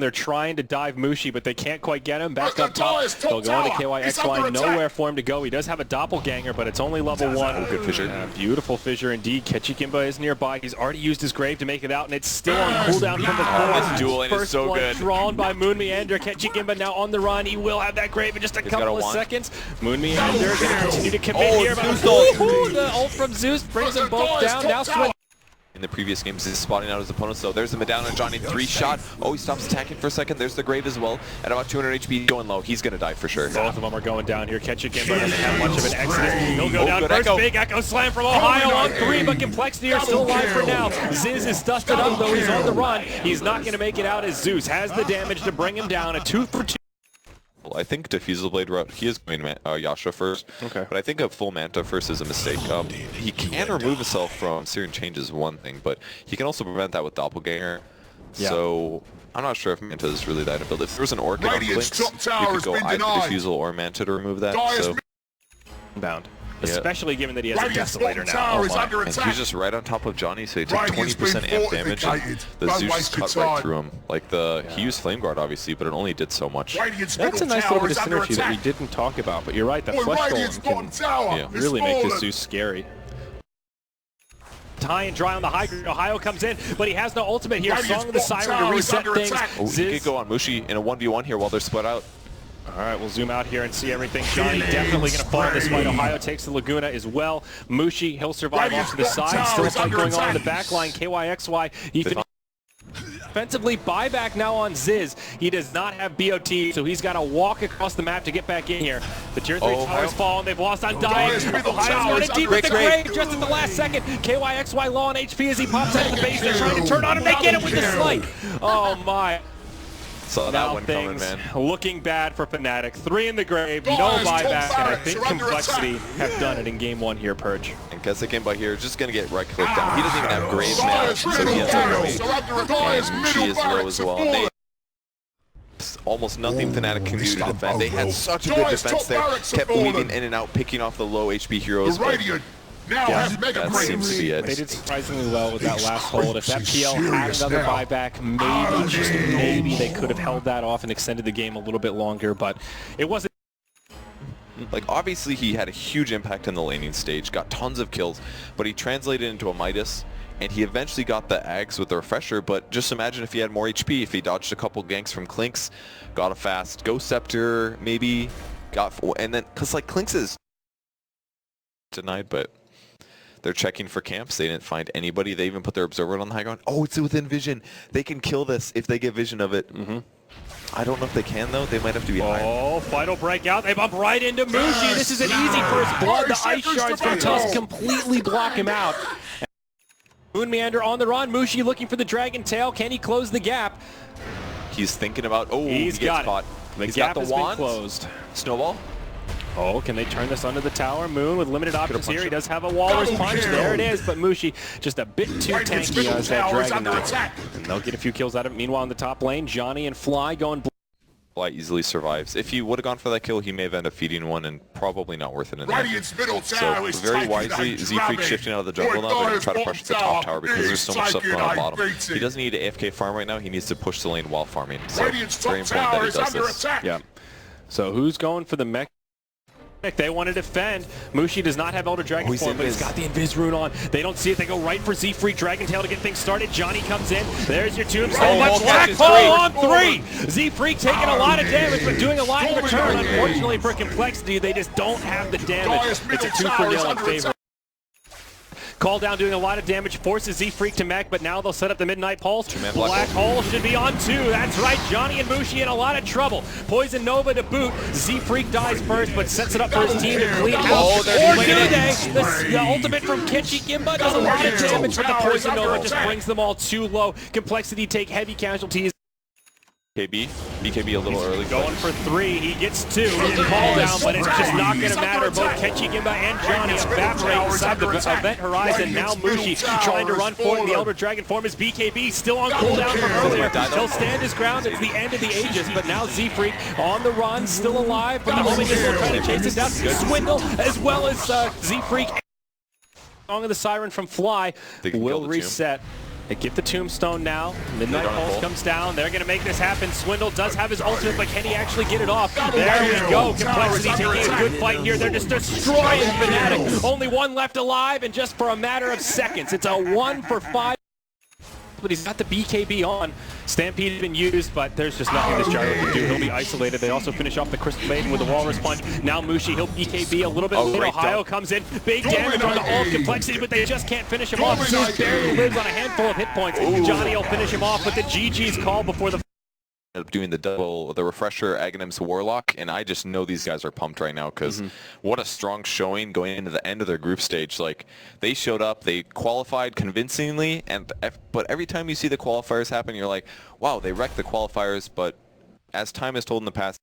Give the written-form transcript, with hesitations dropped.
They're trying to dive Mushi, but they can't quite get him. Back up top, they'll go into KYXY. Nowhere for him to go. He does have a doppelganger, but it's only level 1. Oh, good fissure. Beautiful fissure indeed. Ketchikimba is nearby. He's already used his grave to make it out, and it's still on cooldown from the core. This dueling is so good. Drawn by Moon Meander. Ketchikimba now on the run. He will have that grave in just a couple of seconds. Moon Meander going to continue to commit here. The ult from Zeus brings them both down. Now swing. In the previous games, he's spotting out his opponents, so there's the mid down on Johnny, 3-shot. Oh, he stops attacking for a second. There's the grave as well. At about 200 HP, going low. He's gonna die for sure. Both of them are going down here. Ketchikimba doesn't have much of an exodus. He'll go down first. Echo. Big Echo Slam from Ohio on 3, but compLexity are still alive for now. Ziz is dusted up, though he's on the run. He's not gonna make it out as Zeus has the damage to bring him down. A 2 for 2. I think Diffusal Blade route, he is going Yasha first, but I think a full Manta first is a mistake. He can remove himself from Searing Change is one thing, but he can also prevent that with Doppelganger. Yeah. So I'm not sure if Manta is really that build. If there was an Orchid on Blinks, you could go either Diffusal or Manta to remove that. So bound. Especially given that he has a Desolator now. And he's just right on top of Johnny, so he took 20% amp damage, and the Zeus cut right through him. Like he used Flame Guard obviously, but it only did so much. That's a nice little bit of synergy that we didn't talk about, but you're right, that Flesh Golem can really make this Zeus scary. High and dry on the high ground. Ohio comes in, but he has no ultimate here. Song of the Siren to reset things. Oh, he could go on Mushi in a 1v1 here while they're split out. All right, we'll zoom out here and see everything. Johnny definitely going to fall in this fight. Ohio takes the Laguna as well. Mushi, he'll survive off to the side. Still a fight going on in the back line. KYXY, he finished defensively. Buyback now on Ziz. He does not have BOT, so he's got to walk across the map to get back in here. The tier 3 towers fall, and they've lost on dying. Ohio's going deep with the grave just at the last second. KYXY low on HP as he pops out of the base. They're trying to turn on him. They get him with the slight. Oh, my. Saw that one coming, man. Looking bad for Fnatic. 3 in the grave, no buyback, and I think compLexity have done it in game 1 here, Purge. And Ketchikimba here is just going to get right-clicked down. He doesn't even have grave mana, so he ends up going. And she is low as well. And almost nothing Fnatic can do to defend. They had such a good defense there. Kept weaving in and out, picking off the low HP heroes. That seems to be it. They did surprisingly well with that last hold. If that PL had another buyback, maybe, just maybe, they could have held that off and extended the game a little bit longer, but it wasn't. Like, obviously he had a huge impact in the laning stage, got tons of kills, but he translated into a Midas, and he eventually got the Ags with the Refresher, but just imagine if he had more HP, if he dodged a couple ganks from Clinks, got a fast Ghost Scepter, maybe, and then, because like Clinks is denied, but they're checking for camps. They didn't find anybody. They even put their Observer on the high ground. Oh, it's within vision. They can kill this if they get vision of it. I don't know if they can, though. They might have to be high. Oh, final breakout. They bump right into Mushi. This is an easy first blood. The Ice Shards from Tusk completely block him out. Moon Meander on the run. Mushi looking for the Dragon Tail. Can he close the gap? He's thinking about, oh, he gets caught. The gap has been closed. Snowball. Oh, can they turn this under the tower? Moon with limited options here. He does have a Walrus punch. There it is, but Mushi just a bit too tanky as that Dragon Knight. And they'll get a few kills out of it. Meanwhile, in the top lane, Johnny and Fly going. Fly easily survives. If he would have gone for that kill, he may have ended up feeding one and probably not worth it in there. So very wisely, Z-Freak shifting out of the jungle now. They're going to try to push the top tower because there's so much stuff going on bottom. He doesn't need to AFK farm right now. He needs to push the lane while farming. So very important that he does this. Yeah. So who's going for the mech? They want to defend. Mushi does not have Elder Dragon form, but he's got the Invis rune on. They don't see it. They go right for Z-Freak Dragon Tail to get things started. Johnny comes in. There's your tombstone. Black hole on 3. Z-Freak taking a lot of damage, but doing a lot in return. Unfortunately for compLexity, they just don't have the damage. It's a 2-for-0 in favor. Call down doing a lot of damage, forces Z-Freak to mech, but now they'll set up the Midnight Pulse. Black Hole should be on 2. That's right, Johnny and Mushi in a lot of trouble. Poison Nova to boot. Z-Freak dies first, but sets it up for his team to clean out. Or do they? The ultimate from Ketchikimba does a lot of damage, but the Poison Nova just brings them all too low. compLexity take heavy casualties. BKB a little early. Going for 3, he gets 2. Call down, but it's just not going to matter. Both Ketchikimba and Johnny evaporate inside the event horizon. Now Mushi trying to run forward. The Elder Dragon form is BKB, still on cooldown from earlier. He'll stand his ground. It's the end of the Aegis, but now Z-Freak on the run, still alive, but the homing is still trying to chase it down. Swindle, as well as Z-Freak. Song of the Siren from Fly will reset. They give the tombstone now. Midnight Pulse comes down. They're going to make this happen. Swindle does have his ultimate, but can he actually get it off? There we go. compLexity taking a good fight here. They're just destroying Fnatic. Only one left alive, and just for a matter of seconds. It's a 1-for-5. But he's got the BKB on. Stampede's been used, but there's just nothing this Gyro can do. He'll be isolated. They also finish off the Crystal Maiden with the Walrus Punch. Now Mushi, he'll BKB a little bit later. Ohio comes in. Big damage on the ult compLexity, but they just can't finish him off. Zeus barely lives on a handful of hit points. Johnny will finish him off, but the GG's call before the doing the refresher Aghanims Warlock, and I just know these guys are pumped right now because what a strong showing going into the end of their group stage. Like, they showed up, they qualified convincingly, but every time you see the qualifiers happen, you're like, wow, they wrecked the qualifiers. But as time has told in the past,